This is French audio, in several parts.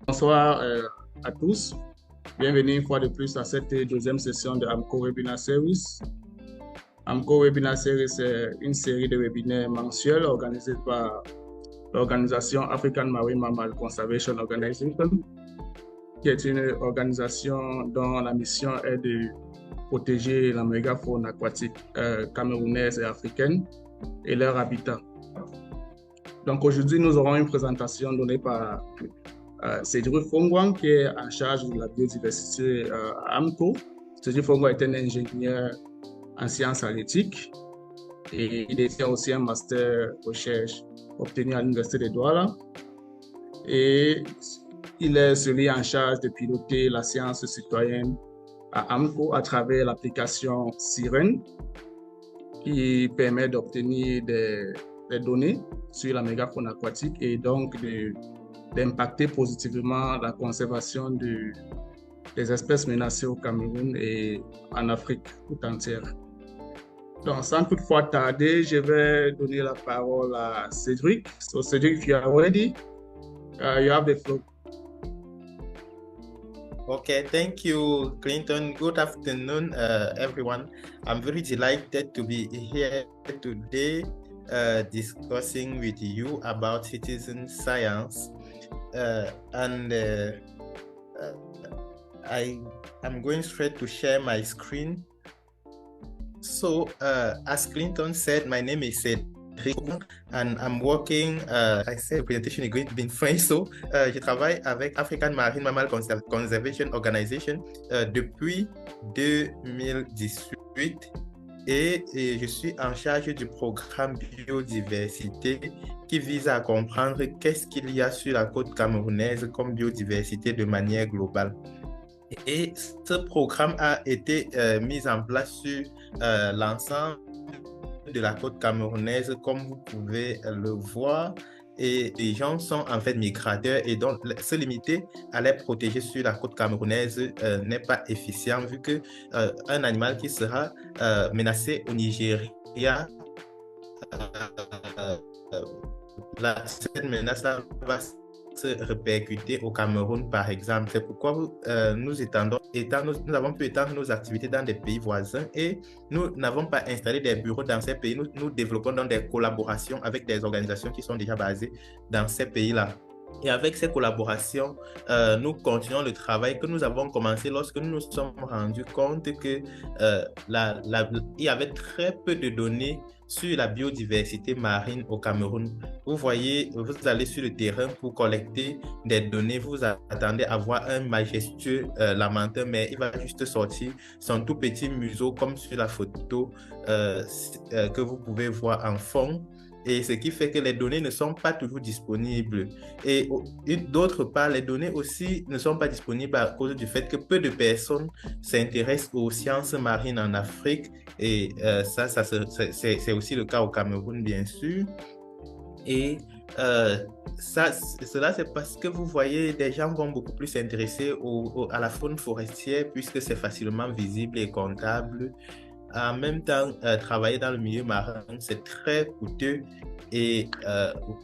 Bonsoir à tous. Bienvenue une fois de plus à cette deuxième session de AMCO Webinar Series. AMCO Webinar Series est une série de webinaires mensuels organisés par l'organisation African Marine Mammal Conservation Organization, qui est une organisation dont la mission est de protéger la mégafaune aquatique camerounaise et africaine et leur habitat. Donc aujourd'hui, nous aurons une présentation donnée par Cédric Fongwang, qui est en charge de la biodiversité à AMCO. Cédric Fongwang est un ingénieur en sciences halieutiques et il détient aussi un master recherche obtenu à l'Université de Douala. Et il est celui en charge de piloter la science citoyenne à AMCO à travers l'application Sirène, qui permet d'obtenir des données sur la mégafaune aquatique et donc d'impacter positivement la conservation des espèces menacées au Cameroun et en Afrique tout entière. Donc, sans toutefois tarder, je vais donner la parole à Cédric. So, Cédric, if you are ready, you have the floor. Okay, thank you, Clinton. Good afternoon, everyone. I'm very delighted to be here today discussing with you about citizen science. I'm going straight to share my screen. So, as Clinton said, my name is Cédric and I'm working, I said the presentation is going to be in French, so je travaille avec African Marine Mammal Conservation Organization depuis 2018 et je suis en charge du programme biodiversité qui vise à comprendre qu'est-ce qu'il y a sur la côte camerounaise comme biodiversité de manière globale. Et ce programme a été mis en place sur l'ensemble de la côte camerounaise, comme vous pouvez le voir. Et les gens sont en fait migrateurs et donc se limiter à les protéger sur la côte camerounaise n'est pas efficient vu que un animal qui sera menacé au Nigeria, cette menace va se répercuter au Cameroun, par exemple. C'est pourquoi nous avons pu étendre nos activités dans des pays voisins et nous n'avons pas installé des bureaux dans ces pays. Nous développons donc des collaborations avec des organisations qui sont déjà basées dans ces pays-là. Et avec ces collaborations, nous continuons le travail que nous avons commencé lorsque nous nous sommes rendus compte que il y avait très peu de données sur la biodiversité marine au Cameroun. Vous voyez, vous allez sur le terrain pour collecter des données, vous attendez à voir un majestueux lamentin, mais il va juste sortir son tout petit museau comme sur la photo que vous pouvez voir en fond. Et ce qui fait que les données ne sont pas toujours disponibles. Et d'autre part, les données aussi ne sont pas disponibles à cause du fait que peu de personnes s'intéressent aux sciences marines en Afrique. Et c'est aussi le cas au Cameroun, bien sûr. Et cela, c'est parce que vous voyez, des gens vont beaucoup plus s'intéresser à la faune forestière puisque c'est facilement visible et comptable. En même temps, travailler dans le milieu marin, c'est très coûteux et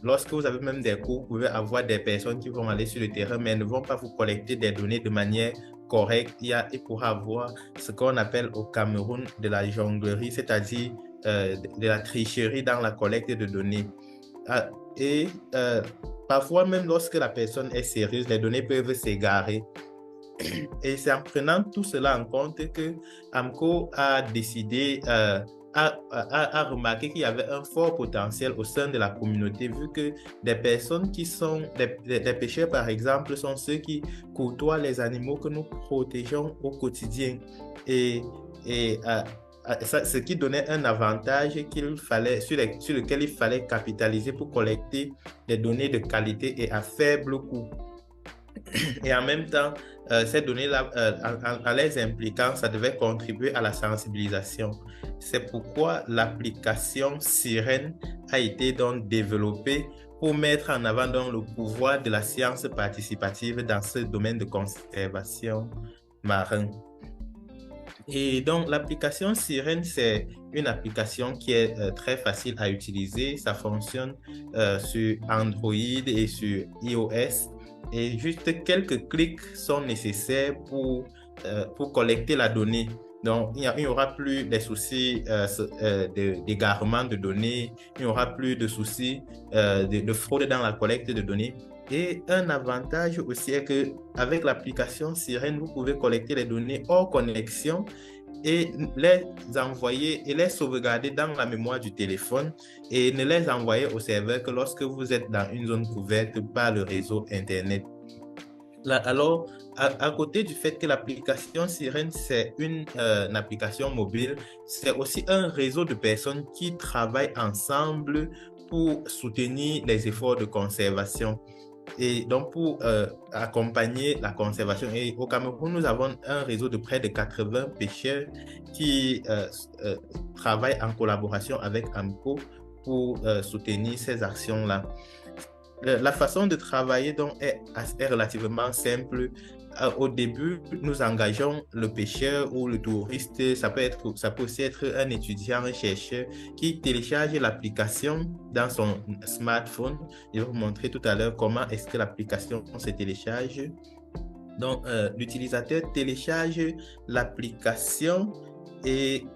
lorsque vous avez même des cours, vous pouvez avoir des personnes qui vont aller sur le terrain mais ne vont pas vous collecter des données de manière correcte. Il pourra avoir ce qu'on appelle au Cameroun de la jonglerie, c'est-à-dire de la tricherie dans la collecte de données. Et parfois, même lorsque la personne est sérieuse, les données peuvent s'égarer. Et c'est en prenant tout cela en compte que AMCO a décidé, a remarqué qu'il y avait un fort potentiel au sein de la communauté, vu que des personnes qui sont des pêcheurs, par exemple, sont ceux qui côtoient les animaux que nous protégeons au quotidien. Ce qui donnait un avantage sur lequel il fallait capitaliser pour collecter des données de qualité et à faible coût. Et en même temps, ces données-là, en les impliquant, ça devait contribuer à la sensibilisation. C'est pourquoi l'application Sirène a été donc développée pour mettre en avant donc le pouvoir de la science participative dans ce domaine de conservation marine. Et donc, l'application Sirène, c'est une application qui est très facile à utiliser. Ça fonctionne sur Android et sur iOS. et juste quelques clics sont nécessaires pour collecter la donnée. Donc, il n'y aura plus des soucis d'égarement de données, il n'y aura plus de soucis de fraude dans la collecte de données. Et un avantage aussi est qu'avec l'application Sirène, vous pouvez collecter les données hors connexion et les envoyer et les sauvegarder dans la mémoire du téléphone et ne les envoyer au serveur que lorsque vous êtes dans une zone couverte par le réseau Internet. Là, alors, à côté du fait que l'application Sirène, c'est une application mobile, c'est aussi un réseau de personnes qui travaillent ensemble pour soutenir les efforts de conservation. Et donc, pour accompagner la conservation, et au Cameroun, nous avons un réseau de près de 80 pêcheurs qui travaillent en collaboration avec AMCO pour soutenir ces actions-là. La façon de travailler donc est relativement simple. Au début, nous engageons le pêcheur ou le touriste. Ça peut aussi être un étudiant, un chercheur qui télécharge l'application dans son smartphone. Je vais vous montrer tout à l'heure comment est-ce que l'application se télécharge. Donc, l'utilisateur télécharge l'application et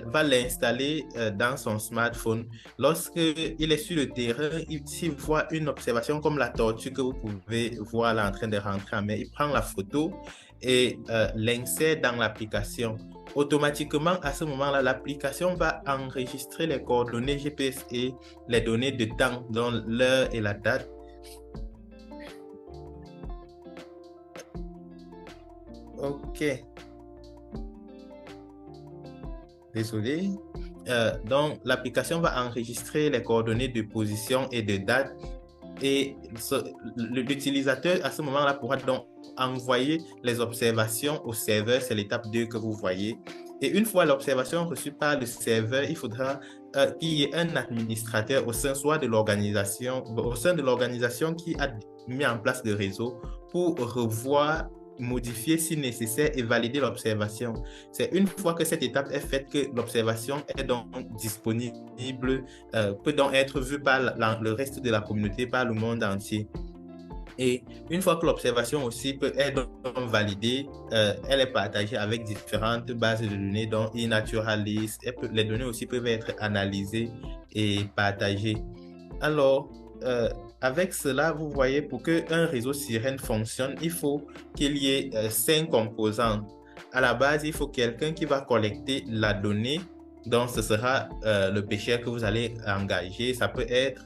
va l'installer dans son smartphone. Lorsqu'il est sur le terrain, s'il voit une observation comme la tortue que vous pouvez voir là en train de rentrer en mer, il prend la photo et l'insère dans l'application. Automatiquement, à ce moment-là, l'application va enregistrer les coordonnées GPS et les données de temps, dont l'heure et la date. OK. Désolé. Donc, l'application va enregistrer les coordonnées de position et de date et l'utilisateur, à ce moment-là, pourra donc envoyer les observations au serveur. C'est l'étape 2 que vous voyez. Et une fois l'observation reçue par le serveur, il faudra qu'il y ait un administrateur au sein de l'organisation qui a mis en place le réseau pour revoir, modifier si nécessaire et valider l'observation. C'est une fois que cette étape est faite que l'observation est donc disponible, peut donc être vue par le reste de la communauté, par le monde entier. Et une fois que l'observation aussi est donc validée, elle est partagée avec différentes bases de données, dont eNaturalist. Les données aussi peuvent être analysées et partagées. Alors, avec cela, vous voyez, pour qu'un réseau Sirène fonctionne, il faut qu'il y ait 5 composants. À la base, il faut quelqu'un qui va collecter la donnée. Donc, ce sera le pêcheur que vous allez engager. Ça peut être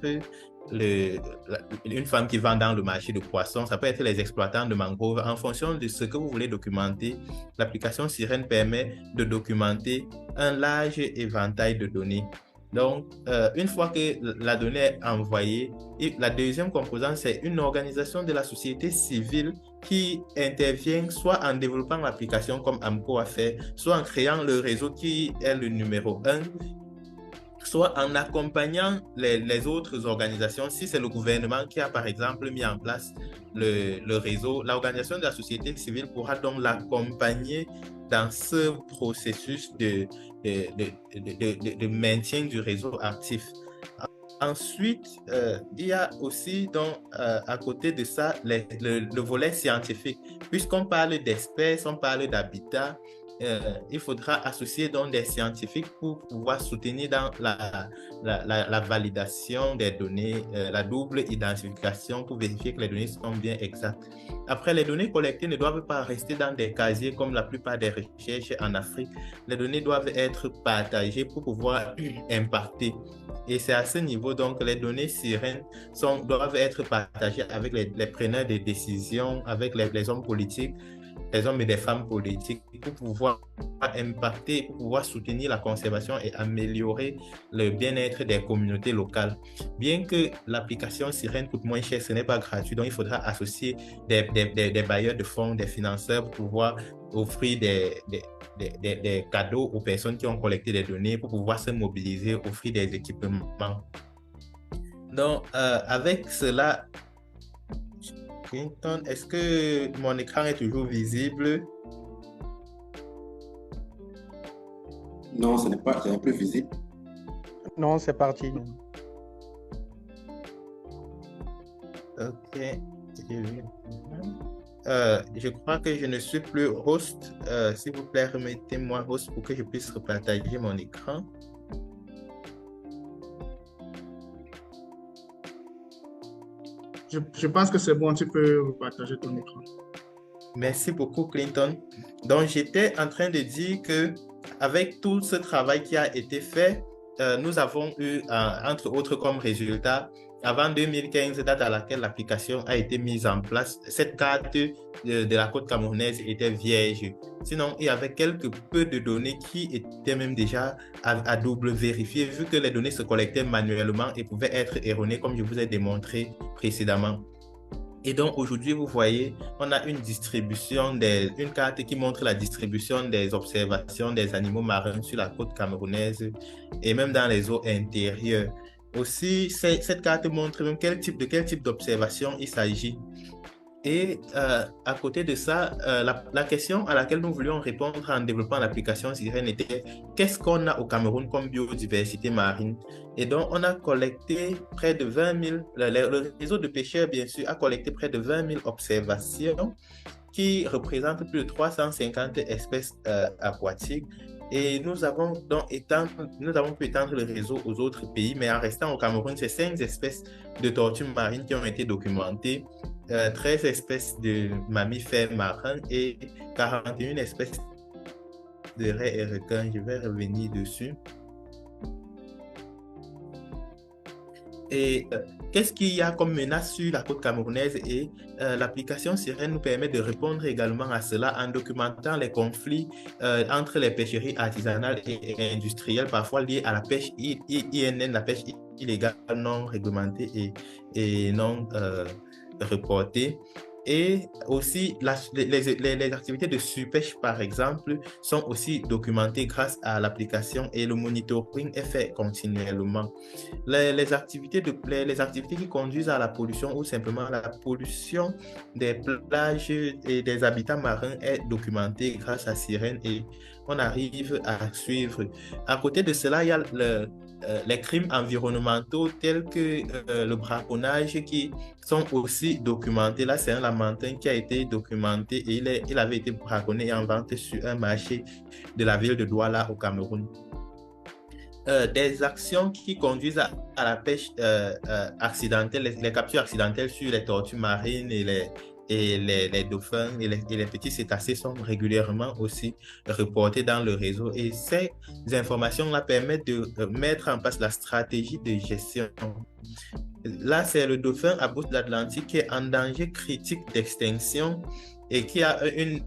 une femme qui vend dans le marché de poissons. Ça peut être les exploitants de mangroves. En fonction de ce que vous voulez documenter, l'application Sirène permet de documenter un large éventail de données. Donc, une fois que la donnée est envoyée, la deuxième composante, c'est une organisation de la société civile qui intervient soit en développant l'application comme AMCO a fait, soit en créant le réseau qui est le numéro 1, soit en accompagnant les autres organisations. Si c'est le gouvernement qui a, par exemple, mis en place le réseau, l'organisation de la société civile pourra donc l'accompagner dans ce processus de maintien du réseau actif. Ensuite, il y a aussi donc, à côté de ça le volet scientifique. Puisqu'on parle d'espèces, on parle d'habitat, il faudra associer donc des scientifiques pour pouvoir soutenir dans la validation des données, la double identification pour vérifier que les données sont bien exactes. Après, les données collectées ne doivent pas rester dans des casiers comme la plupart des recherches en Afrique. Les données doivent être partagées pour pouvoir impacter. Et c'est à ce niveau donc que les données Sirène doivent être partagées avec les preneurs de décisions, avec les hommes politiques, les hommes et les femmes politiques, pour pouvoir impacter, pour pouvoir soutenir la conservation et améliorer le bien-être des communautés locales. Bien que l'application Sirène coûte moins cher, ce n'est pas gratuit, donc il faudra associer des bailleurs de fonds, des financeurs pour pouvoir offrir des cadeaux aux personnes qui ont collecté des données pour pouvoir se mobiliser, offrir des équipements. Donc, avec cela, est-ce que mon écran est toujours visible? Non, ce n'est plus visible. Non, c'est parti. Ok. je crois que je ne suis plus host. S'il vous plaît, remettez-moi host pour que je puisse repartager mon écran. Je pense que c'est bon, tu peux partager ton écran. Merci beaucoup, Clinton. Donc, j'étais en train de dire que avec tout ce travail qui a été fait, nous avons eu, entre autres comme résultat, avant 2015, date à laquelle l'application a été mise en place, cette carte de la côte camerounaise était vierge. Sinon, il y avait quelques peu de données qui étaient même déjà à double vérifier, vu que les données se collectaient manuellement et pouvaient être erronées, comme je vous ai démontré précédemment. Et donc, aujourd'hui, vous voyez, on a une distribution, une carte qui montre la distribution des observations des animaux marins sur la côte camerounaise et même dans les eaux intérieures. Aussi, cette carte montre même quel type d'observation il s'agit. Et à côté de ça, la question à laquelle nous voulions répondre en développant l'application Sirène était qu'est-ce qu'on a au Cameroun comme biodiversité marine? Et donc, on a collecté près de 20 000, le réseau de pêcheurs, bien sûr, a collecté près de 20 000 observations qui représentent plus de 350 espèces aquatiques. Et nous avons pu étendre le réseau aux autres pays, mais en restant au Cameroun, c'est 5 espèces de tortues marines qui ont été documentées, 13 espèces de mammifères marins et 41 espèces de raies et requins. Je vais revenir dessus. Et qu'est-ce qu'il y a comme menace sur la côte camerounaise? Et l'application Sirène nous permet de répondre également à cela en documentant les conflits entre les pêcheries artisanales et industrielles, parfois liés à la pêche INN, la pêche illégale non réglementée et non reportée. Et aussi, les activités de surpêche, par exemple, sont aussi documentées grâce à l'application et le monitoring est fait continuellement. Les activités qui conduisent à la pollution ou simplement à la pollution des plages et des habitats marins est documentée grâce à Sirène et on arrive à suivre. À côté de cela, il y a les crimes environnementaux tels que le braconnage qui sont aussi documentés. Là, c'est un lamantin qui a été documenté et il avait été braconné et en vente sur un marché de la ville de Douala au Cameroun. Des actions qui conduisent à la pêche accidentelle, les captures accidentelles sur les tortues marines et les dauphins et les petits cétacés sont régulièrement aussi reportés dans le réseau. Et ces informations-là permettent de mettre en place la stratégie de gestion. Là, c'est le dauphin à bout de l'Atlantique qui est en danger critique d'extinction et qui a une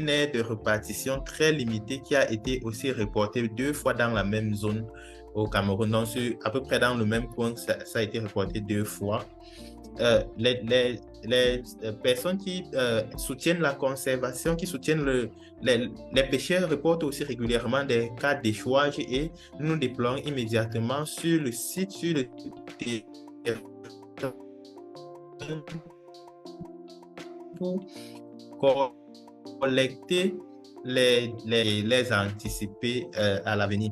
aire de répartition très limitée qui a été aussi reportée 2 fois dans la même zone au Cameroun. Donc, à peu près dans le même point, ça a été reporté 2 fois. Les personnes qui soutiennent la conservation, qui soutiennent les pêcheurs reportent aussi régulièrement des cas d'échouage et nous déployons immédiatement sur le site, sur le pour collecter les anticiper à l'avenir.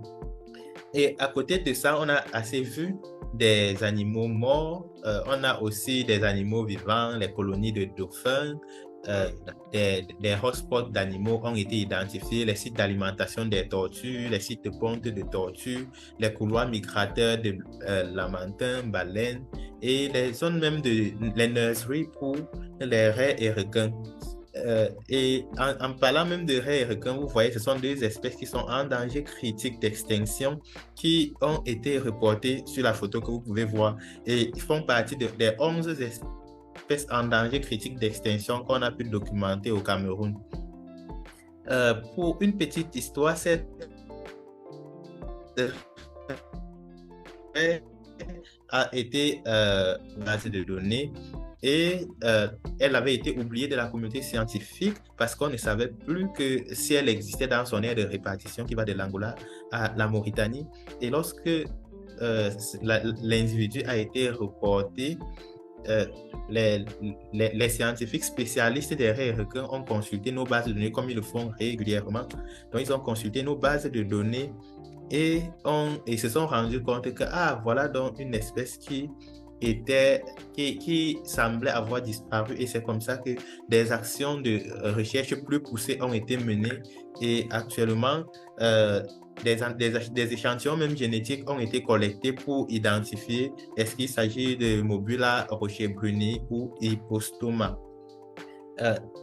Et à côté de ça, on a assez vu des animaux morts, on a aussi des animaux vivants, les colonies de dauphins, des hotspots d'animaux ont été identifiés, les sites d'alimentation des tortues, les sites de ponte de tortues, les couloirs migrateurs de lamantins, baleines et les zones même les nurseries pour les raies et requins. Et en parlant même de raies et requins, vous voyez, ce sont 2 espèces qui sont en danger critique d'extinction qui ont été reportées sur la photo que vous pouvez voir et font partie des 11 espèces en danger critique d'extinction qu'on a pu documenter au Cameroun. Pour une petite histoire, cette a été base de données et elle avait été oubliée de la communauté scientifique parce qu'on ne savait plus que si elle existait dans son aire de répartition qui va de l'Angola à la Mauritanie. Et lorsque l'individu a été reporté, les scientifiques spécialistes des raies et requins ont consulté nos bases de données comme ils le font régulièrement. Donc, ils ont consulté nos bases de données et se sont rendus compte que voilà donc une espèce qui qui semblaient avoir disparu, et c'est comme ça que des actions de recherche plus poussées ont été menées, et actuellement des échantillons même génétiques ont été collectés pour identifier est-ce qu'il s'agit de Mobula rochebruni ou Hypostoma.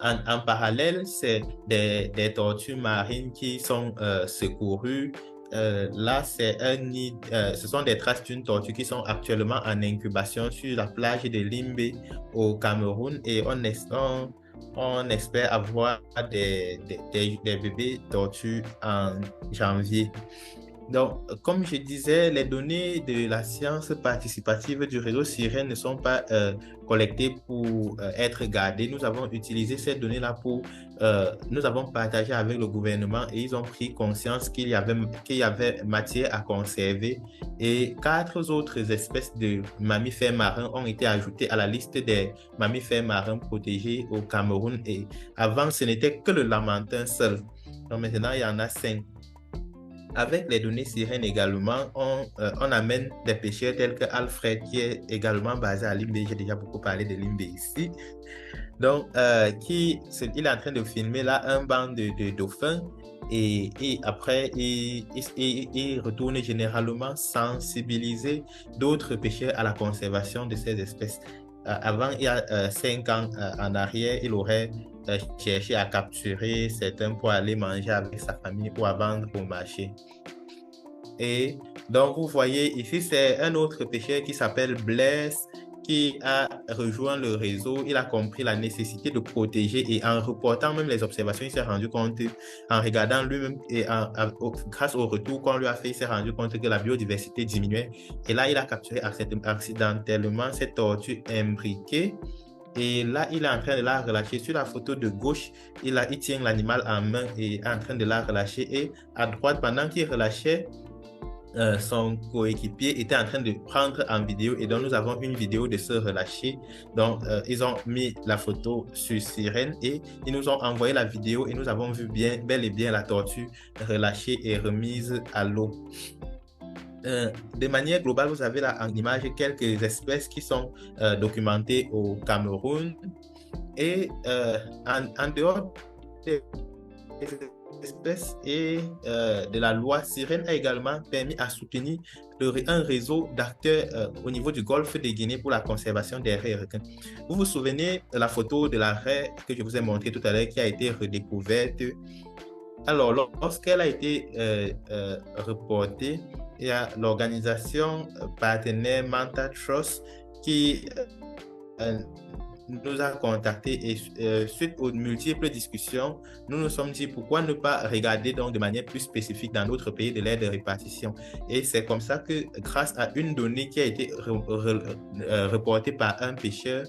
En parallèle, c'est des tortues marines qui sont secourues. Là, ce sont des traces d'une tortue qui sont actuellement en incubation sur la plage de Limbe au Cameroun, et on espère avoir des bébés tortues en janvier. Donc, comme je disais, les données de la science participative du réseau Sirène ne sont pas collectées pour être gardées. Nous avons utilisé ces données-là nous avons partagé avec le gouvernement, et ils ont pris conscience qu'il y avait matière à conserver, et 4 autres espèces de mammifères marins ont été ajoutées à la liste des mammifères marins protégés au Cameroun. Et avant, ce n'était que le lamantin seul. Donc maintenant, il y en a 5. Avec les données Sirène également, on amène des pêcheurs tels que Alfred, qui est également basé à Limbe. J'ai déjà beaucoup parlé de Limbe ici. Donc, il est en train de filmer là un banc de dauphins, et après, il retourne généralement sensibiliser d'autres pêcheurs à la conservation de ces espèces. Avant, il y a 5 ans en arrière, il aurait cherché à capturer certains pour aller manger avec sa famille ou à vendre au marché. Et donc, vous voyez ici, c'est un autre pêcheur qui s'appelle Blaise, qui a rejoint le réseau. Il a compris la nécessité de protéger, et en reportant même les observations, il s'est rendu compte, en regardant lui-même et grâce au retour qu'on lui a fait, il s'est rendu compte que la biodiversité diminuait. Et là, il a capturé accidentellement cette tortue imbriquée. Et là, il est en train de la relâcher. Sur la photo de gauche, il tient l'animal en main et est en train de la relâcher. Et à droite, pendant qu'il relâchait, son coéquipier était en train de prendre en vidéo, et donc nous avons une vidéo de ce relâché. Donc ils ont mis la photo sur Sirène et ils nous ont envoyé la vidéo, et nous avons vu bel et bien la tortue relâchée et remise à l'eau. De manière globale, vous avez là en image quelques espèces qui sont documentées au Cameroun, et en dehors des espèces et de la loi, Sirène a également permis à soutenir un réseau d'acteurs au niveau du golfe de Guinée pour la conservation des raies et requins. Vous vous souvenez de la photo de la raie que je vous ai montrée tout à l'heure, qui a été redécouverte? Alors, lorsqu'elle a été reportée, il y a l'organisation partenaire Manta Trust qui nous a contactés, et suite aux multiples discussions, nous nous sommes dit pourquoi ne pas regarder donc de manière plus spécifique dans notre pays de l'aire de répartition. Et c'est comme ça que, grâce à une donnée qui a été reportée par un pêcheur,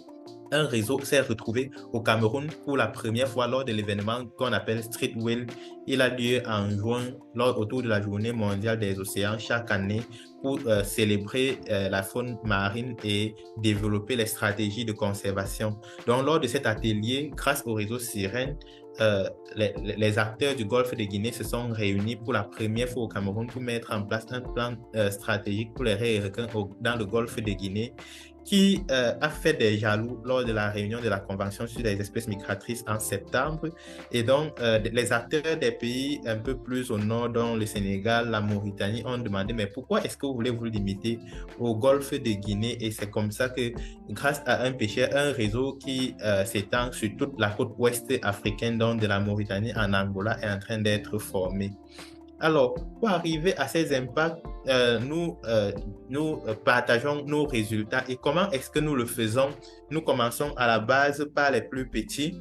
un réseau s'est retrouvé au Cameroun pour la première fois lors de l'événement qu'on appelle Street Whale. Il a lieu en juin, autour de la Journée mondiale des océans chaque année, pour célébrer la faune marine et développer les stratégies de conservation. Donc, lors de cet atelier, grâce au réseau Sirène, les acteurs du golfe de Guinée se sont réunis pour la première fois au Cameroun pour mettre en place un plan stratégique pour les raies et requins dans le golfe de Guinée, qui a fait des jaloux lors de la réunion de la Convention sur les espèces migratrices en septembre. Et donc, les acteurs des pays un peu plus au nord, dont le Sénégal, la Mauritanie, ont demandé, mais pourquoi est-ce que vous voulez vous limiter au golfe de Guinée? Et c'est comme ça que, grâce à un pêcheur, un réseau qui s'étend sur toute la côte ouest africaine, donc de la Mauritanie en Angola, est en train d'être formé. Alors, pour arriver à ces impacts, nous partageons nos résultats. Et comment est-ce que nous le faisons? Nous commençons à la base par les plus petits.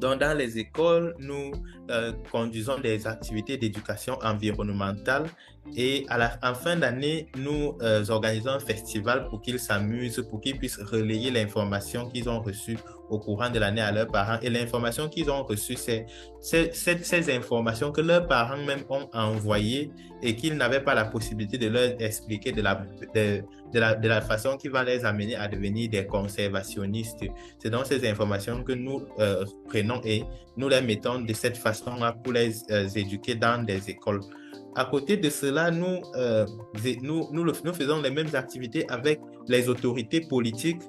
Donc, dans les écoles, nous conduisons des activités d'éducation environnementale, et en fin d'année, nous organisons un festival pour qu'ils s'amusent, pour qu'ils puissent relayer l'information qu'ils ont reçue au courant de l'année à leurs parents. Et l'information qu'ils ont reçue, c'est ces informations que leurs parents même ont envoyées et qu'ils n'avaient pas la possibilité de leur expliquer de la façon qui va les amener à devenir des conservationnistes. C'est donc ces informations que nous prenons et nous les mettons de cette façon-là pour les éduquer dans des écoles. à côté de cela, nous faisons les mêmes activités avec les autorités politiques.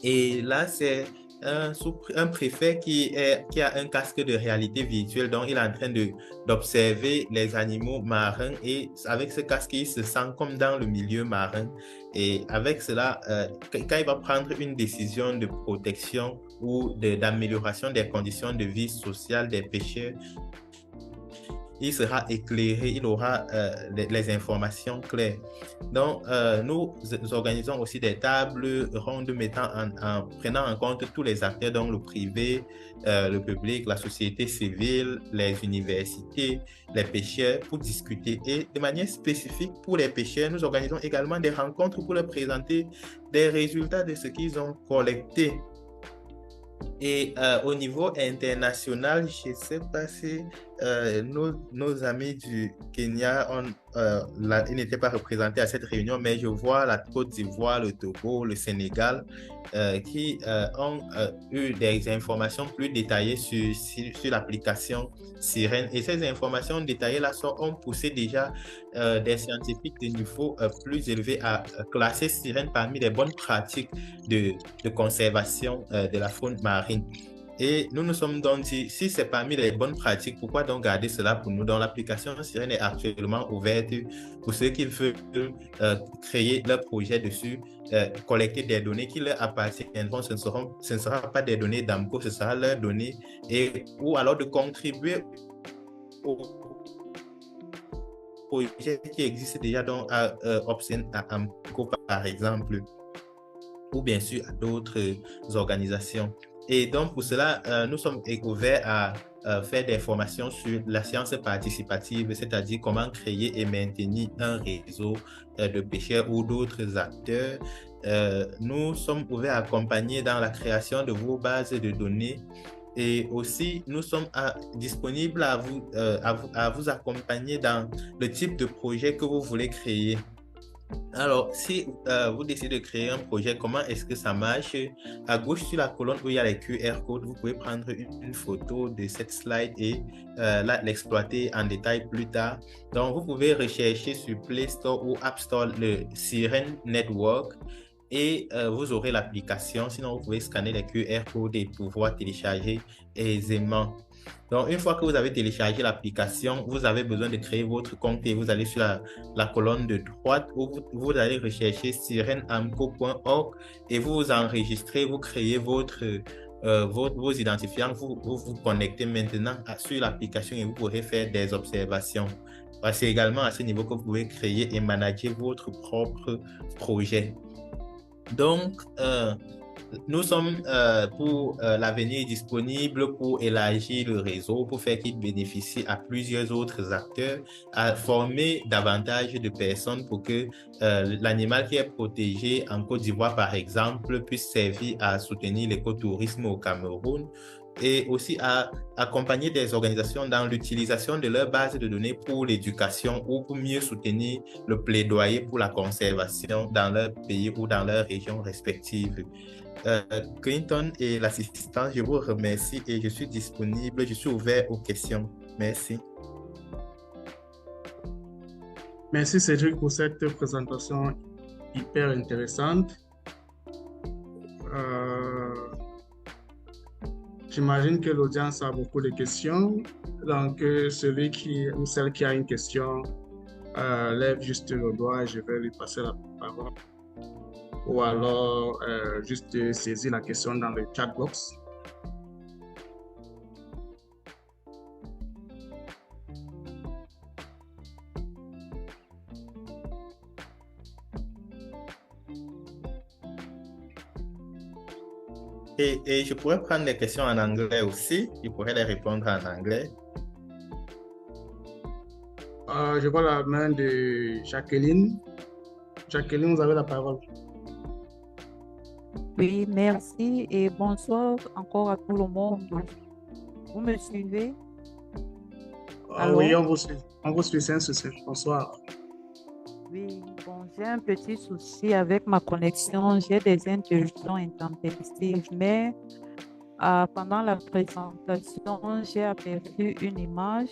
Et là, c'est un préfet qui a un casque de réalité virtuelle, donc il est en train d'observer les animaux marins et avec ce casque, il se sent comme dans le milieu marin. Et avec cela, quand il va prendre une décision de protection ou d'amélioration des conditions de vie sociale des pêcheurs, il sera éclairé, il aura les informations claires. Donc, nous organisons aussi des tables rondes en prenant en compte tous les acteurs, donc le privé, le public, la société civile, les universités, les pêcheurs, pour discuter. Et de manière spécifique pour les pêcheurs, nous organisons également des rencontres pour leur présenter des résultats de ce qu'ils ont collecté. Et au niveau international, je ne sais pas si nos amis du Kenya, ils n'étaient pas représentés à cette réunion, mais je vois la Côte d'Ivoire, le Togo, le Sénégal, qui ont eu des informations plus détaillées sur l'application Sirène. Et ces informations détaillées-là ont poussé déjà des scientifiques de niveau plus élevé à classer Sirène parmi les bonnes pratiques de conservation de la faune marine. Et nous nous sommes donc dit, si c'est parmi les bonnes pratiques, pourquoi donc garder cela pour nous? Donc l'application Sirène est actuellement ouverte pour ceux qui veulent créer leur projet dessus, collecter des données qui leur appartiendront. Ce ne sera pas des données d'AMCO, ce sera leurs données, ou alors de contribuer au projet qui existe déjà donc à AMCO par exemple, ou bien sûr à d'autres organisations. Et donc, pour cela, nous sommes ouverts à faire des formations sur la science participative, c'est-à-dire comment créer et maintenir un réseau de pêcheurs ou d'autres acteurs. Nous sommes ouverts à accompagner dans la création de vos bases de données. Et aussi, nous sommes disponibles à vous accompagner dans le type de projet que vous voulez créer. Alors, si vous décidez de créer un projet, comment est-ce que ça marche? À gauche, sur la colonne où il y a les QR codes, vous pouvez prendre une photo de cette slide et l'exploiter en détail plus tard. Donc, vous pouvez rechercher sur Play Store ou App Store le Sirène Network et vous aurez l'application. Sinon, vous pouvez scanner les QR codes et pouvoir télécharger aisément. Donc, une fois que vous avez téléchargé l'application, vous avez besoin de créer votre compte et vous allez sur la colonne de droite où vous allez rechercher sireneamco.org et vous vous enregistrez, vous créez vos identifiants, vous vous connectez maintenant sur l'application et vous pourrez faire des observations. C'est également à ce niveau que vous pouvez créer et manager votre propre projet. Donc, nous sommes pour l'avenir disponible pour élargir le réseau, pour faire qu'il bénéficie à plusieurs autres acteurs, à former davantage de personnes pour que l'animal qui est protégé en Côte d'Ivoire, par exemple, puisse servir à soutenir l'écotourisme au Cameroun et aussi à accompagner des organisations dans l'utilisation de leurs bases de données pour l'éducation ou pour mieux soutenir le plaidoyer pour la conservation dans leur pays ou dans leurs régions respectives. Clinton et l'assistant, je vous remercie et je suis disponible, je suis ouvert aux questions. Merci. Merci Cédric pour cette présentation hyper intéressante. J'imagine que l'audience a beaucoup de questions. Donc, celui ou celle qui a une question lève juste le doigt et je vais lui passer la parole. Ou alors juste saisir la question dans le chat box. Et je pourrais prendre des questions en anglais aussi. Je pourrais les répondre en anglais. Je vois la main de Jacqueline. Jacqueline, vous avez la parole. Oui, merci et bonsoir encore à tout le monde. Vous me suivez? Oui, on vous suit, c'est un souci. Bonsoir. Oui, bon, j'ai un petit souci avec ma connexion. J'ai des interruptions intempestives, mais pendant la présentation, j'ai aperçu une image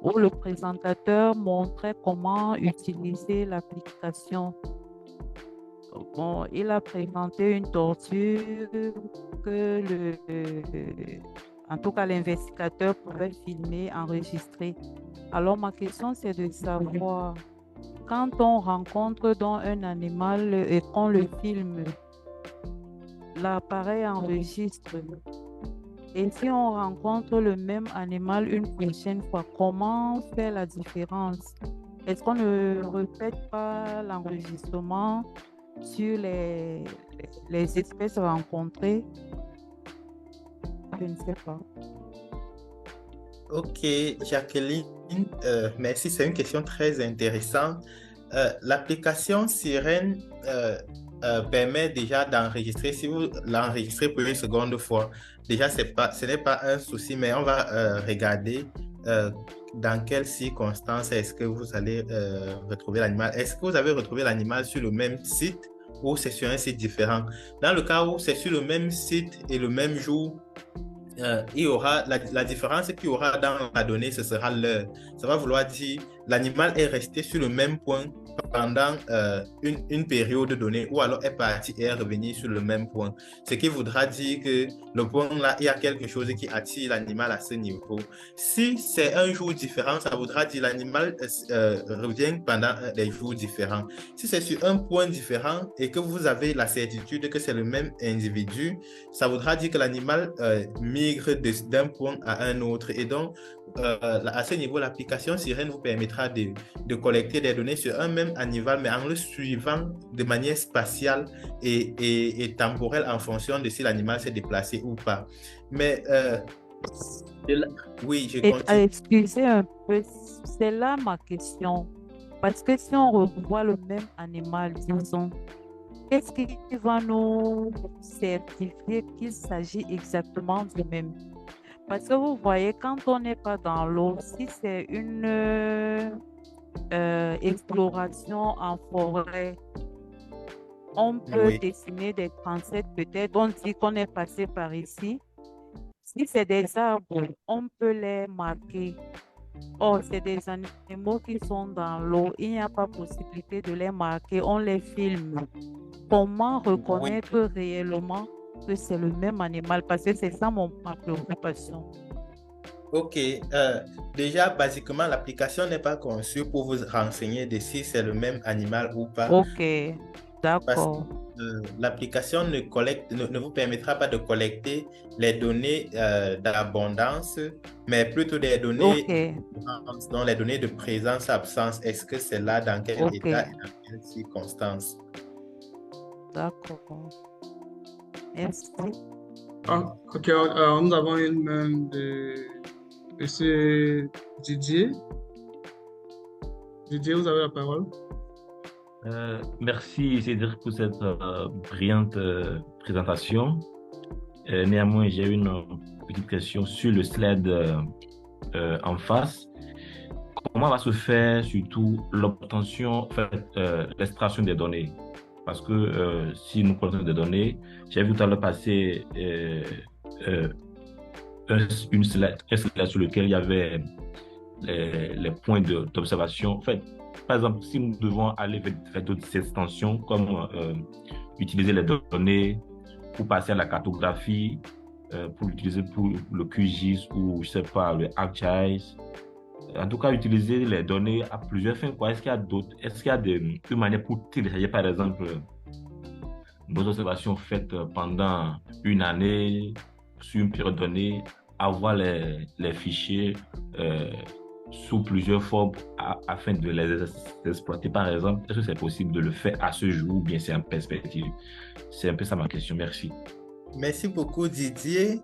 où le présentateur montrait comment utiliser l'application. Bon, il a présenté une tortue que en tout cas, l'investigateur pouvait filmer, enregistrer. Alors, ma question, c'est de savoir, quand on rencontre dans un animal et qu'on le filme, l'appareil enregistre. Et si on rencontre le même animal une prochaine fois, comment faire la différence? Est-ce qu'on ne répète pas l'enregistrement sur les espèces rencontrées? Je ne sais pas. Ok, Jacqueline, merci, c'est une question très intéressante. L'application Sirène permet déjà d'enregistrer. Si vous l'enregistrez pour une seconde fois, déjà, ce n'est pas un souci, mais on va regarder dans quelles circonstances est-ce que vous allez retrouver l'animal. Est-ce que vous avez retrouvé l'animal sur le même site ou c'est sur un site différent? Dans le cas où c'est sur le même site et le même jour, il y aura la différence qu'il y aura dans la donnée, ce sera l'heure. Ça va vouloir dire l'animal est resté sur le même point pendant une période donnée, ou alors est parti et est revenu sur le même point. Ce qui voudra dire que le point là, il y a quelque chose qui attire l'animal à ce niveau. Si c'est un jour différent, ça voudra dire l'animal revient pendant des jours différents. Si c'est sur un point différent et que vous avez la certitude que c'est le même individu, ça voudra dire que l'animal migre d'un point à un autre. Et donc, à ce niveau, l'application Sirène vous permettra de collecter des données sur un même animal, mais en le suivant de manière spatiale et temporelle en fonction de si l'animal s'est déplacé ou pas. Mais oui, je continue. Excusez un peu, c'est là ma question. Parce que si on revoit le même animal, disons, qu'est-ce qui va nous certifier qu'il s'agit exactement du même? Parce que vous voyez, quand on n'est pas dans l'eau, si c'est une exploration en forêt, on peut dessiner des transects peut-être, on dit qu'on est passé par ici. Si c'est des arbres, on peut les marquer. Or, c'est des animaux qui sont dans l'eau, il n'y a pas possibilité de les marquer, on les filme. Comment reconnaître réellement que c'est le même animal? Parce que c'est ça ma préoccupation. Ok, déjà, basiquement, l'application n'est pas conçue pour vous renseigner de si c'est le même animal ou pas. Ok, d'accord. L'application ne vous permettra pas de collecter les données d'abondance, mais plutôt des données, dont les données de présence-absence. Est-ce que c'est là, dans quel état et dans quelles circonstances? D'accord. Merci. Ok, nous avons une main de Monsieur Didier. Didier, vous avez la parole. Merci Cédric pour cette brillante présentation. Néanmoins, j'ai une petite question sur le slide en face. Comment va se faire surtout l'obtention, l'extraction des données? Parce que si nous collectons des données, j'ai vu tout à l'heure passer un slide sur lequel il y avait les points d'observation. En fait, par exemple, si nous devons aller vers d'autres extensions, comme utiliser les données pour passer à la cartographie, pour l'utiliser pour le QGIS ou, je sais pas, le ArcGIS, en tout cas, utiliser les données à plusieurs fins, quoi. Est-ce qu'il y a une manière pour télécharger, par exemple, nos observations faites pendant une année, sur une période donnée, avoir les fichiers sous plusieurs formes afin de les exploiter, par exemple? Est-ce que c'est possible de le faire à ce jour ou bien c'est en perspective? C'est un peu ça ma question. Merci. Merci beaucoup, Didier.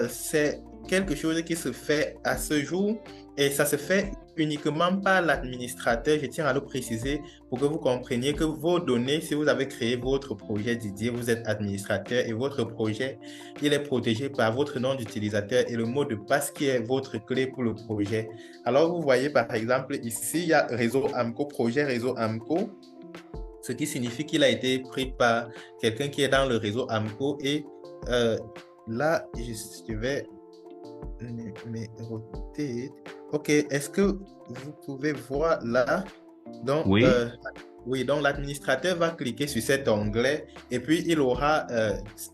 C'est quelque chose qui se fait à ce jour et ça se fait uniquement par l'administrateur. Je tiens à le préciser pour que vous compreniez que vos données, si vous avez créé votre projet, Didier, vous êtes administrateur et votre projet, il est protégé par votre nom d'utilisateur et le mot de passe qui est votre clé pour le projet. Alors, vous voyez par exemple ici, il y a réseau AMCO, projet réseau AMCO, ce qui signifie qu'il a été pris par quelqu'un qui est dans le réseau AMCO et là, je vais numéroter. OK, est-ce que vous pouvez voir là? Donc, Oui, oui, donc l'administrateur va cliquer sur cet onglet et puis il aura,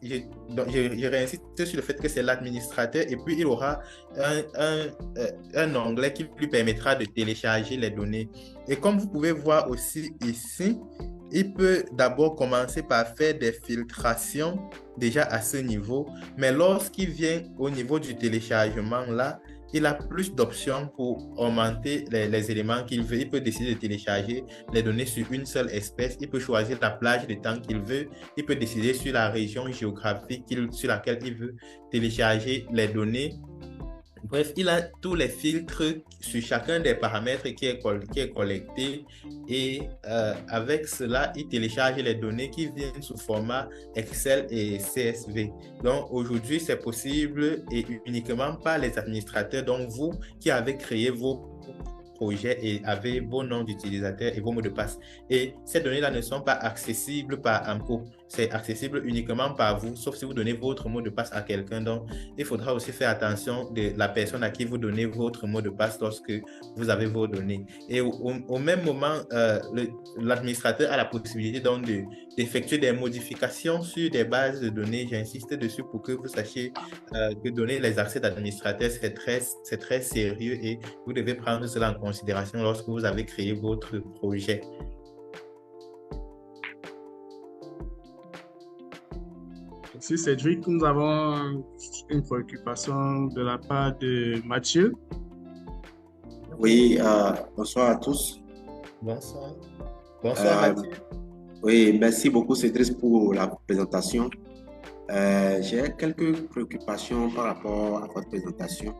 je réinsiste sur le fait que c'est l'administrateur et puis il aura un onglet qui lui permettra de télécharger les données. Et comme vous pouvez voir aussi ici, il peut d'abord commencer par faire des filtrations déjà à ce niveau, mais lorsqu'il vient au niveau du téléchargement là, il a plus d'options pour augmenter les éléments qu'il veut. Il peut décider de télécharger les données sur une seule espèce. Il peut choisir la plage de temps qu'il veut. Il peut décider sur la région géographique sur laquelle il veut télécharger les données. Bref, il a tous les filtres sur chacun des paramètres qui est collecté et avec cela, il télécharge les données qui viennent sous format Excel et CSV. Donc aujourd'hui, c'est possible et uniquement par les administrateurs, donc vous qui avez créé vos projets et avez vos noms d'utilisateurs et vos mots de passe. Et ces données-là ne sont pas accessibles par AMCO. C'est accessible uniquement par vous, sauf si vous donnez votre mot de passe à quelqu'un. Donc, il faudra aussi faire attention de la personne à qui vous donnez votre mot de passe lorsque vous avez vos données. Et au même moment, l'administrateur a la possibilité donc d'effectuer des modifications sur des bases de données. J'insiste dessus pour que vous sachiez que donner les accès d'administrateur, c'est très sérieux et vous devez prendre cela en considération lorsque vous avez créé votre projet. Merci Cédric. Nous avons une préoccupation de la part de Mathieu. Oui, bonsoir à tous. Bonsoir. Bonsoir Mathieu. Oui, merci beaucoup Cédric pour la présentation. J'ai quelques préoccupations par rapport à votre présentation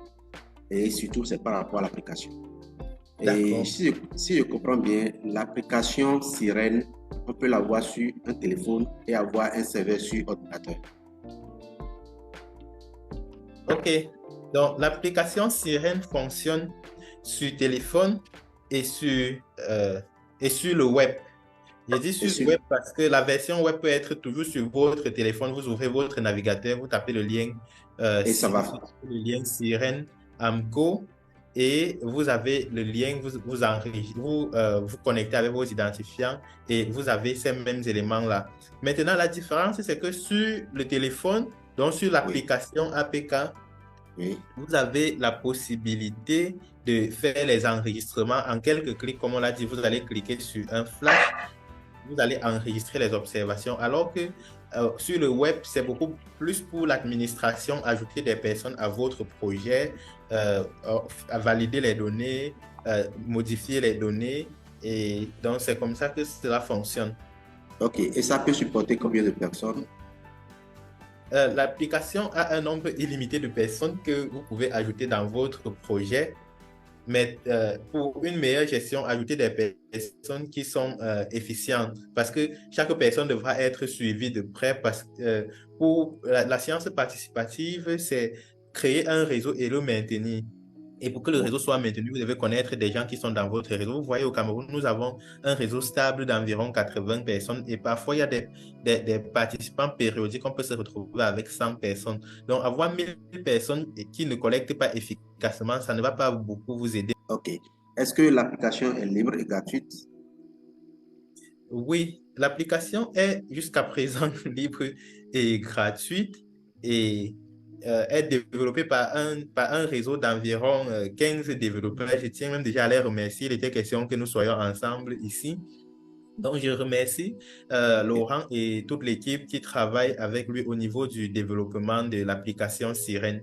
et surtout c'est par rapport à l'application. Et si je comprends bien, l'application Sirène, on peut l'avoir sur un téléphone et avoir un serveur sur ordinateur. OK. Donc, l'application Sirène fonctionne sur téléphone et sur le web. J'ai dit sur le web parce que la version web peut être toujours sur votre téléphone. Vous ouvrez votre navigateur, vous tapez le lien, et ça va. Le lien Sirène AMCO. Et vous avez le lien, vous connectez avec vos identifiants et vous avez ces mêmes éléments-là. Maintenant, la différence, c'est que sur le téléphone, donc sur l'application APK, vous avez la possibilité de faire les enregistrements en quelques clics. Comme on l'a dit, vous allez cliquer sur un flash, vous allez enregistrer les observations, alors que sur le web, c'est beaucoup plus pour l'administration, ajouter des personnes à votre projet, à valider les données, modifier les données. Et donc, c'est comme ça que cela fonctionne. OK. Et ça peut supporter combien de personnes? L'application a un nombre illimité de personnes que vous pouvez ajouter dans votre projet. Mais pour une meilleure gestion, ajouter des personnes qui sont efficientes parce que chaque personne devra être suivie de près parce que pour la science participative, c'est créer un réseau et le maintenir. Et pour que le réseau soit maintenu, vous devez connaître des gens qui sont dans votre réseau. Vous voyez, au Cameroun, nous avons un réseau stable d'environ 80 personnes et parfois, il y a des participants périodiques. On peut se retrouver avec 100 personnes. Donc, avoir 1000 personnes qui ne collectent pas efficacement, ça ne va pas beaucoup vous aider. OK. Est-ce que l'application est libre et gratuite? Oui, l'application est jusqu'à présent libre et gratuite et est développée par un réseau d'environ 15 développeurs. Je tiens même déjà à les remercier. Il était question que nous soyons ensemble ici. Donc, je remercie Laurent et toute l'équipe qui travaille avec lui au niveau du développement de l'application Sirène.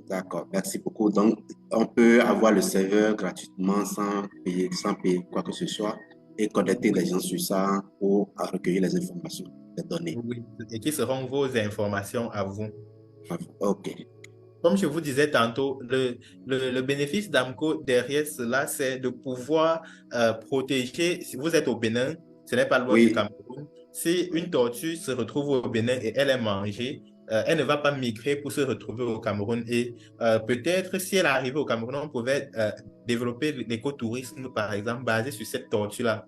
D'accord, merci beaucoup. Donc, on peut avoir le serveur gratuitement sans payer quoi que ce soit et connecter les gens sur ça pour recueillir les informations, les données. Oui, et qui seront vos informations à vous. OK. Comme je vous disais tantôt, le bénéfice d'AMCO derrière cela, c'est de pouvoir protéger, si vous êtes au Bénin, ce n'est pas loin du Cameroun, si une tortue se retrouve au Bénin et elle est mangée, elle ne va pas migrer pour se retrouver au Cameroun. Et peut-être si elle arrivait au Cameroun, on pouvait développer l'écotourisme, par exemple, basé sur cette tortue-là.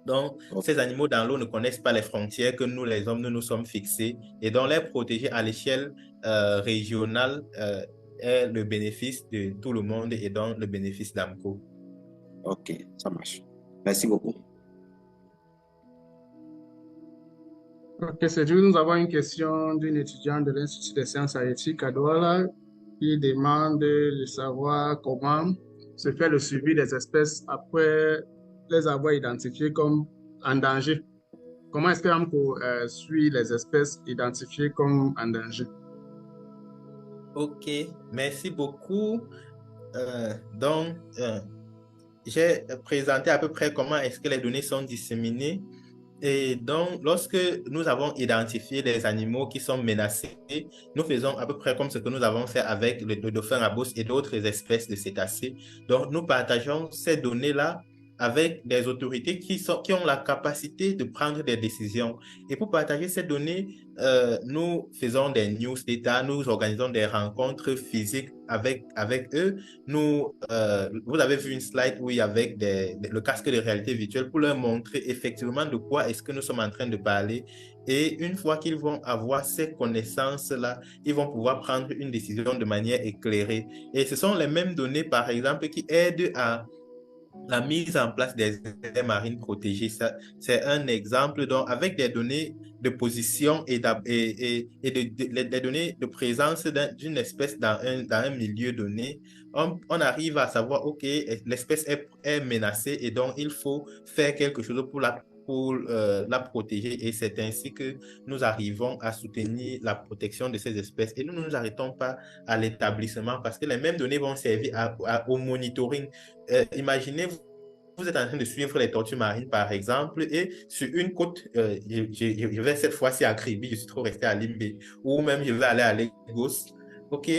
Donc, ces animaux dans l'eau ne connaissent pas les frontières que nous, les hommes, nous sommes fixés. Et donc, les protéger à l'échelle régionale est le bénéfice de tout le monde et donc le bénéfice d'AMCO. Ok, ça marche. Merci beaucoup. Ok, Cédric, nous avons une question d'une étudiante de l'Institut des sciences haïtiques à Douala qui demande de savoir comment se fait le suivi des espèces après les avoir identifiées comme en danger. Comment est-ce qu'AMCO suit les espèces identifiées comme en danger? Ok, merci beaucoup. Donc, j'ai présenté à peu près comment est-ce que les données sont disséminées. Et donc, lorsque nous avons identifié les animaux qui sont menacés, nous faisons à peu près comme ce que nous avons fait avec le dauphin à bosse et d'autres espèces de cétacés. Donc, nous partageons ces données-là avec des autorités qui ont la capacité de prendre des décisions. Et pour partager ces données, nous faisons des news d'État, nous organisons des rencontres physiques avec eux. Vous avez vu une slide où il y avait le casque de réalité virtuelle pour leur montrer effectivement de quoi est-ce que nous sommes en train de parler. Et une fois qu'ils vont avoir ces connaissances-là, ils vont pouvoir prendre une décision de manière éclairée. Et ce sont les mêmes données, par exemple, qui aident à la mise en place des aires marines protégées. C'est un exemple. Donc, avec des données de position et des données de présence d'une espèce dans un milieu donné, on arrive à savoir, OK, l'espèce est menacée et donc il faut faire quelque chose pour la protéger. Et c'est ainsi que nous arrivons à soutenir la protection de ces espèces. Et nous ne nous arrêtons pas à l'établissement parce que les mêmes données vont servir au monitoring. Imaginez, vous êtes en train de suivre les tortues marines, par exemple, et sur une côte, je vais cette fois-ci à Kribi, je suis trop resté à Limbe, ou même je vais aller à Lagos. OK?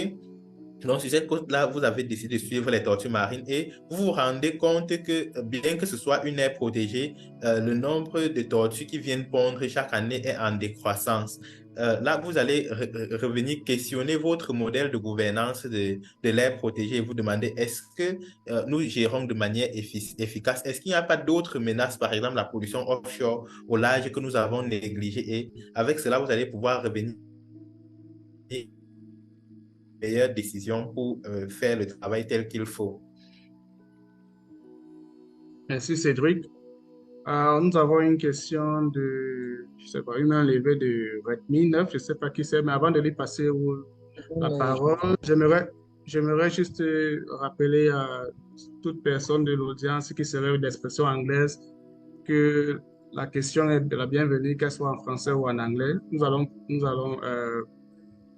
Donc, sur cette côte-là, vous avez décidé de suivre les tortues marines et vous vous rendez compte que, bien que ce soit une aire protégée, le nombre de tortues qui viennent pondre chaque année est en décroissance. Là, vous allez revenir questionner votre modèle de gouvernance de l'aire protégée et vous demander est-ce que nous gérons de manière efficace? Est-ce qu'il n'y a pas d'autres menaces, par exemple la pollution offshore au large que nous avons négligée? Et avec cela, vous allez pouvoir revenir meilleures décisions pour faire le travail tel qu'il faut. Merci Cédric. Nous avons une question de, je sais pas, une main levée de Redmi 9, je ne sais pas qui c'est, mais avant de lui passer la parole, j'aimerais juste rappeler à toute personne de l'audience qui serait d'expression anglaise que la question est de la bienvenue, qu'elle soit en français ou en anglais. Nous allons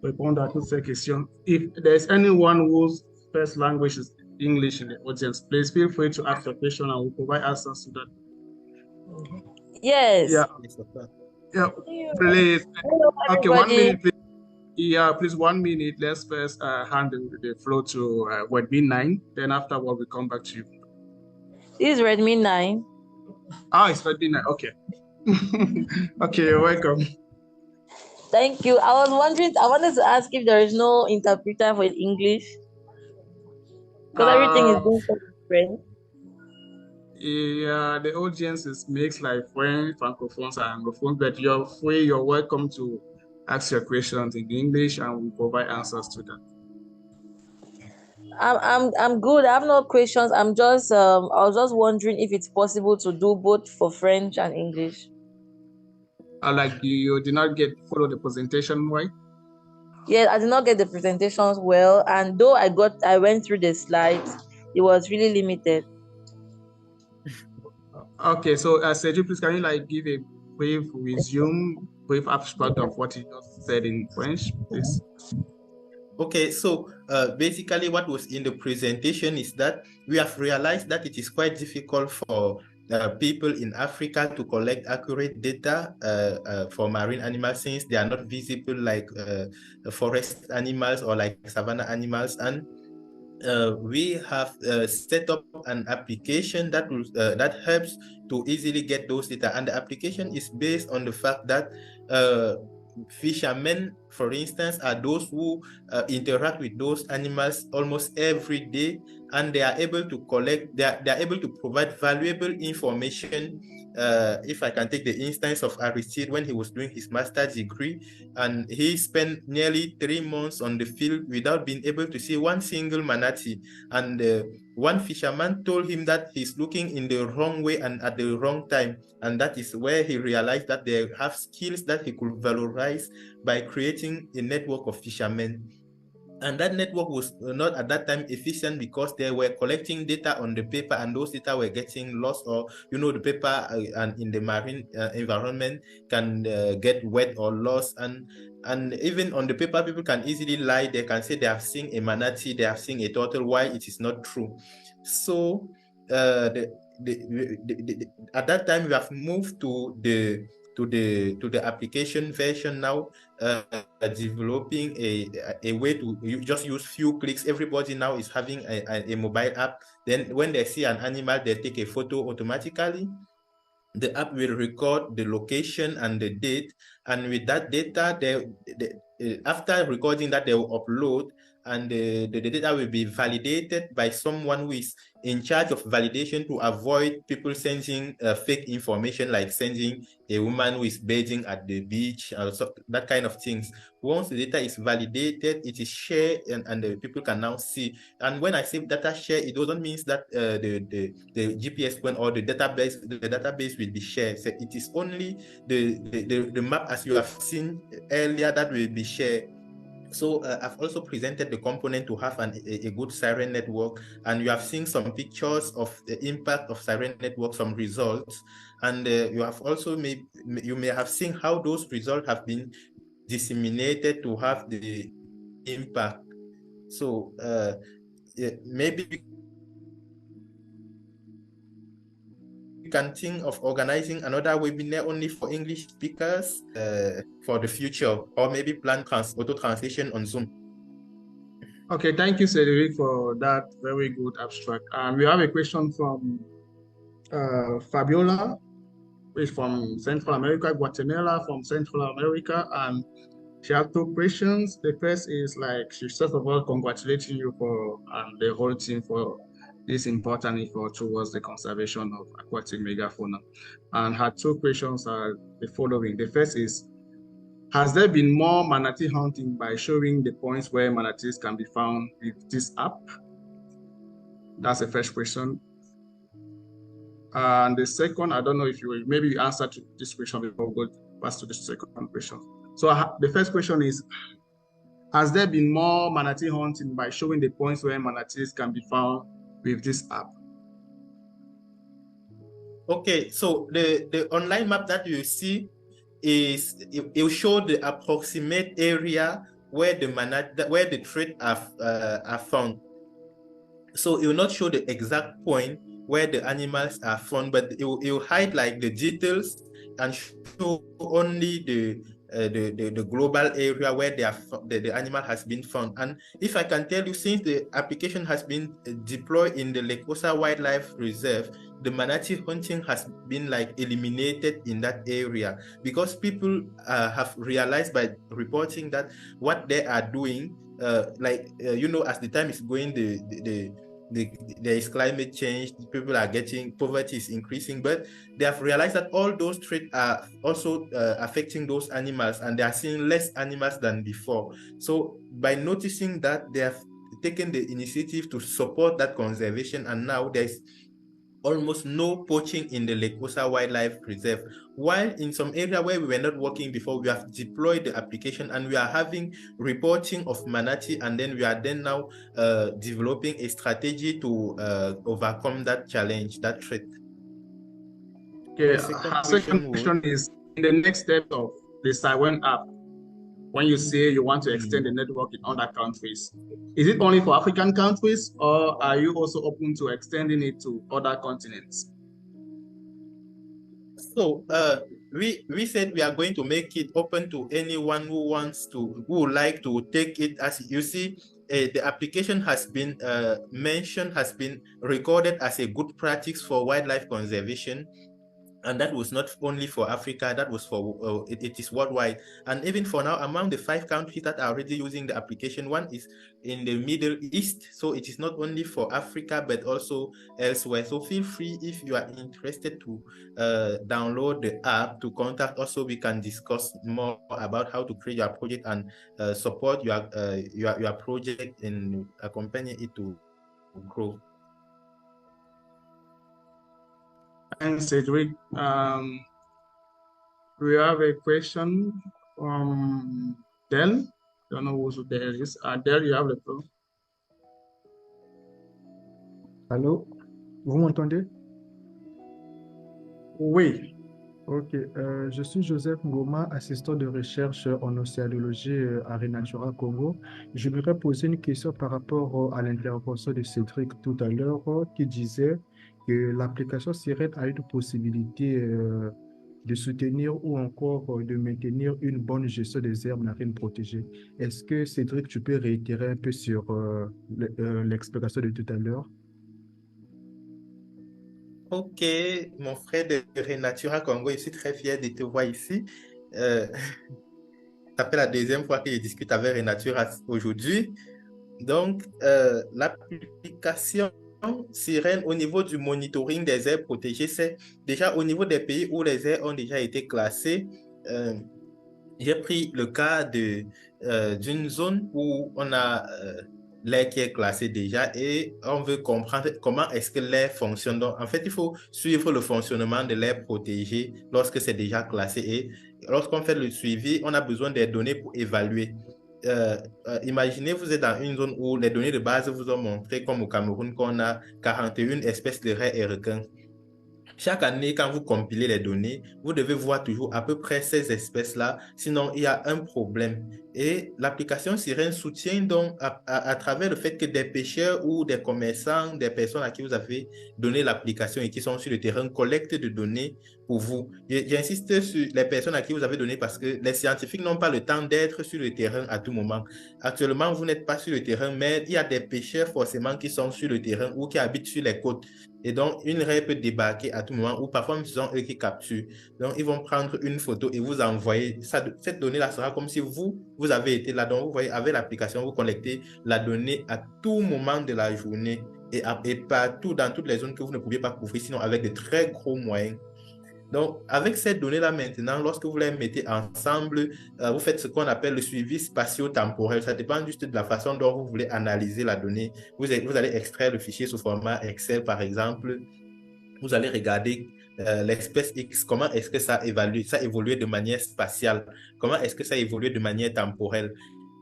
répondre à toutes ces questions. If there's anyone whose first language is English in the audience, please feel free to ask your question and we'll provide answers to that. Yes. Yeah, please. Hello, Okay, everybody. 1 minute, please. Yeah, please, 1 minute. Let's first hand the floor to Redmi 9. Then afterward, we come back to you. This is Redmi 9. Ah, it's Redmi 9. Okay. Okay, you're welcome. Thank you. I wanted to ask if there is no interpreter for English. Because everything is being said in French. Yeah, the audience is mixed like French, Francophones, and Anglophones, but you're welcome to ask your questions in English and we'll provide answers to that. I'm good. I have no questions. I was just wondering if it's possible to do both for French and English. Like you did not follow the presentation, right? Yeah, I did not get the presentations well, and though I went through the slides, it was really limited. Okay, so Sergio, please can you give a brief abstract of what you just said in French, please? Okay, so basically what was in the presentation is that we have realized that it is quite difficult for people in Africa to collect accurate data for marine animals since they are not visible like forest animals or like savanna animals. And we have set up an application that helps to easily get those data. And the application is based on the fact that fishermen for instance, are those who interact with those animals almost every day, and they are able to collect, they are able to provide valuable information. If I can take the instance of Aristide when he was doing his master's degree, and he spent nearly 3 months on the field without being able to see one single manatee. And one fisherman told him that he's looking in the wrong way and at the wrong time. And that is where he realized that they have skills that he could valorize by creating a network of fishermen. And that network was not at that time efficient because they were collecting data on the paper, and those data were getting lost, or the paper and in the marine environment can get wet or lost, and even on the paper people can easily lie. They can say they have seen a manatee, they have seen a turtle, why it is not true. So at that time we have moved to the application version now, developing a way to just use few clicks. Everybody now is having a mobile app. Then when they see an animal, they take a photo automatically. The app will record the location and the date, and with that data, after recording that, they will upload, and the data will be validated by someone who is in charge of validation to avoid people sending fake information, like sending a woman who is bathing at the beach, so that kind of things. Once the data is validated, it is shared, and the people can now see. And when I say data share, it doesn't mean that the GPS point or the database will be shared. So it is only the map, as you have seen earlier, that will be shared. So I've also presented the component to have a good Siren network, and you have seen some pictures of the impact of Siren network, some results, and you have also you may have seen how those results have been disseminated to have the impact. So maybe we can think of organizing another webinar only for English speakers for the future, or maybe plan auto translation on Zoom. Okay, thank you, Cedric, for that very good abstract. And we have a question from Fabiola, who is from Central America, Guatemala from Central America, and she has 2 questions. The first is she's first of all congratulating you and the whole team for this important effort towards the conservation of aquatic megafauna. And her 2 questions are the following. The first is, has there been more manatee hunting by showing the points where manatees can be found with this app? That's the first question. And the second, I don't know if you will maybe answer to this question before we go pass to the second question. So the first question is, has there been more manatee hunting by showing the points where manatees can be found with this app? Okay, so the online map that you see it will show the approximate area where the threats are found. So it will not show the exact point where the animals are found, but it will hide the details and show only the global area where the animal has been found. And if I can tell you, since the application has been deployed in the Lake Osa Wildlife Reserve, the manatee hunting has been eliminated in that area, because people have realized by reporting that what they are doing, as the time is going, there is climate change, people are poverty is increasing, but they have realized that all those threats are also affecting those animals, and they are seeing less animals than before. So by noticing that, they have taken the initiative to support that conservation, and now there's almost no poaching in the Lake Osa Wildlife Reserve. While in some area where we were not working before, we have deployed the application, and we are having reporting of manatee, and then we are now developing a strategy to overcome that challenge, that threat. Okay, our second question is, in the next step of the Siren app, when you say you want to extend the network in other countries, is it only for African countries, or are you also open to extending it to other continents? So we said we are going to make it open to anyone who would like to take it. As you see, the application has been recorded as a good practice for wildlife conservation. And that was not only for Africa, that was for, it is worldwide. And even for now, among the 5 countries that are already using the application, one is in the Middle East. So it is not only for Africa, but also elsewhere. So feel free, if you are interested, to download the app, to contact us so we can discuss more about how to create your project and support your project and accompany it to grow. And Cedric, we have a question from Del. Don't know who Del is. Del, you have the floor. Allô, vous m'entendez? Oui. Ok, je suis Joseph Ngoma, assistant de recherche en océanologie à Renatura Congo. Je voudrais poser une question par rapport à l'intervention de Cédric tout à l'heure qui disait que l'application Sirène a une possibilité de soutenir ou encore de maintenir une bonne gestion des aires marines protégées. Est-ce que Cédric, tu peux réitérer un peu sur l'explication de tout à l'heure? Ok, mon frère de Renatura Congo, je suis très fier de te voir ici. Ça fait la deuxième fois que je discute avec Renatura aujourd'hui. Donc, l'application Sirène au niveau du monitoring des aires protégées, c'est déjà au niveau des pays où les aires ont déjà été classées. J'ai pris le cas d'une zone où on a l'air qui est classé déjà et on veut comprendre comment est-ce que l'air fonctionne. Donc, en fait, il faut suivre le fonctionnement de l'air protégé lorsque c'est déjà classé. Et lorsqu'on fait le suivi, on a besoin des données pour évaluer. Imaginez, vous êtes dans une zone où les données de base vous ont montré, comme au Cameroun, qu'on a 41 espèces de raies et requins. Chaque année, quand vous compilez les données, vous devez voir toujours à peu près ces espèces-là, sinon il y a un problème. Et l'application Sirène soutient donc à travers le fait que des pêcheurs ou des commerçants, des personnes à qui vous avez donné l'application et qui sont sur le terrain collectent des données pour vous. J'insiste sur les personnes à qui vous avez donné parce que les scientifiques n'ont pas le temps d'être sur le terrain à tout moment. Actuellement, vous n'êtes pas sur le terrain, mais il y a des pêcheurs forcément qui sont sur le terrain ou qui habitent sur les côtes. Et donc, une raie peut débarquer à tout moment ou parfois, ce sont eux qui capturent. Donc, ils vont prendre une photo et vous envoyer. Cette donnée-là sera comme si vous avez été là. Donc, vous voyez, avec l'application, vous collectez la donnée à tout moment de la journée et partout dans toutes les zones que vous ne pouviez pas couvrir, sinon avec de très gros moyens. Donc, avec ces données-là maintenant, lorsque vous les mettez ensemble, vous faites ce qu'on appelle le suivi spatio-temporel. Ça dépend juste de la façon dont vous voulez analyser la donnée. Vous allez extraire le fichier sous format Excel, par exemple. Vous allez regarder l'espèce X, comment est-ce que ça évolue de manière spatiale, comment est-ce que ça évolue de manière temporelle.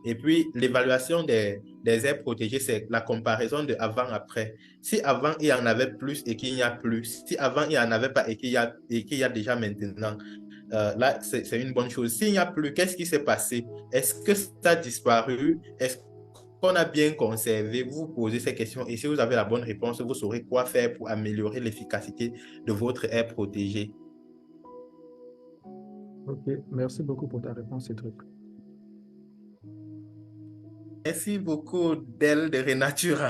Et puis, l'évaluation des aires protégées, c'est la comparaison de avant-après. Si avant, il y en avait plus et qu'il n'y a plus, si avant, il n'y en avait pas et qu'il y a déjà maintenant, là, c'est une bonne chose. S'il n'y a plus, qu'est-ce qui s'est passé? Est-ce que ça a disparu? Est-ce qu'on a bien conservé? Vous vous posez ces questions et si vous avez la bonne réponse, vous saurez quoi faire pour améliorer l'efficacité de votre aire protégée. Ok, merci beaucoup pour ta réponse, Cédric. Merci beaucoup, Del de Renatura.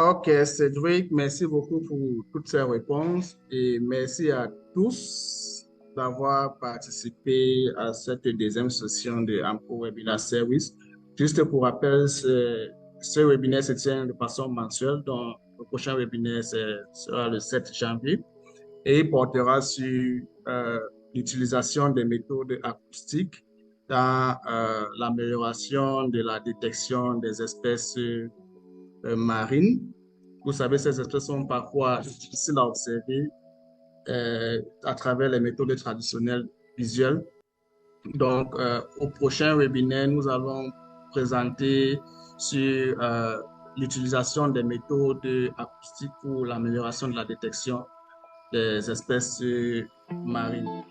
Ok, Cédric, merci beaucoup pour toutes ces réponses et merci à tous d'avoir participé à cette deuxième session de AMCO Webinar Service. Juste pour rappel, ce webinaire se tient de façon mensuelle, donc le prochain webinaire sera le 7 janvier et il portera sur l'utilisation des méthodes acoustiques dans l'amélioration de la détection des espèces marines. Vous savez, ces espèces sont parfois difficiles à observer à travers les méthodes traditionnelles visuelles. Donc, au prochain webinaire, nous allons présenter sur l'utilisation des méthodes acoustiques pour l'amélioration de la détection des espèces marines.